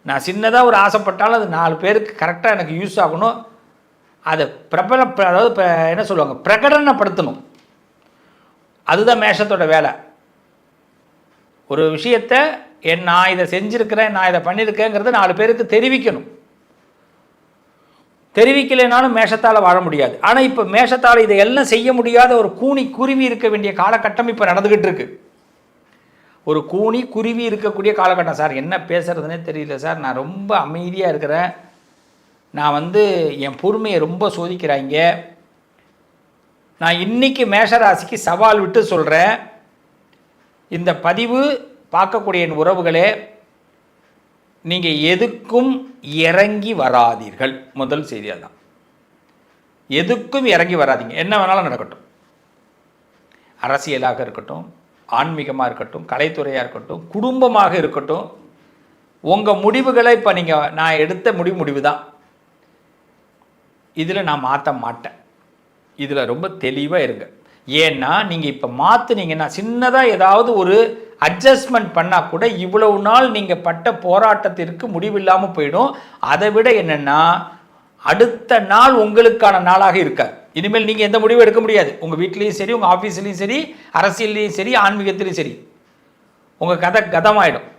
நான் சின்னதாக ஒரு ஆசைப்பட்டாலும் அது 4 பேருக்கு கரெக்டாக எனக்கு யூஸ் ஆகணும். அதை அதாவது என்ன சொல்லுவாங்க, பிரகடனப்படுத்தணும். அதுதான் மேஷத்தோட வேலை. ஒரு விஷயத்தை நான் இதை செஞ்சுருக்கிறேன், நான் இதை பண்ணியிருக்கேங்கிறத 4 பேருக்கு தெரிவிக்கணும். தெரிவிக்கலைனாலும் மேஷத்தால் வாழ முடியாது. ஆனால் இப்போ மேஷத்தால் இதையெல்லாம் செய்ய முடியாத ஒரு கூனி குருவி இருக்க வேண்டிய காலகட்டம் இப்போ நடந்துக்கிட்டு இருக்கு. ஒரு கூனி குருவி இருக்கக்கூடிய காலகட்டம். சார் என்ன பேசுகிறதுனே தெரியல சார், நான் ரொம்ப அமைதியாக இருக்கிறேன், நான் என் பொறுமையை ரொம்ப சோதிக்கிறாங்க. நான் இன்றைக்கி மேஷராசிக்கு சவால் விட்டு சொல்கிறேன், இந்த பதிவு பார்க்கக்கூடிய என் உறவுகளே, நீங்கள் எதுக்கும் இறங்கி வராதீர்கள். முதல் செய்தியாக தான், எதுக்கும் இறங்கி வராதீங்க. என்ன வேணாலும் நடக்கட்டும், அரசியலாக இருக்கட்டும், ஆன்மீகமாக இருக்கட்டும், கலைத்துறையாக இருக்கட்டும், குடும்பமாக இருக்கட்டும், உங்கள் முடிவுகளை இப்போ நான் எடுத்த முடிவு தான், இதில் நான் மாற்ற மாட்டேன். இதில் ரொம்ப தெளிவாக இருங்க. ஏன்னா நீங்கள் இப்போ மாற்றுனீங்கன்னா சின்னதாக ஏதாவது ஒரு அட்ஜஸ்ட்மெண்ட் பண்ணால் கூட இவ்வளவு நாள் நீங்கள் பட்ட போராட்டத்திற்கு முடிவில்லாமல் போயிடும். அதை விட என்னென்னா, அடுத்த நாள் உங்களுக்கான நாளாக இருக்காது. இனிமேல் நீங்கள் எந்த முடிவும் எடுக்க முடியாது. உங்கள் வீட்லேயும் சரி, உங்கள் ஆஃபீஸ்லேயும் சரி, அரசியல்லையும் சரி, ஆன்மீகத்திலையும் சரி, உங்கள் கதை கதமாயிடும்.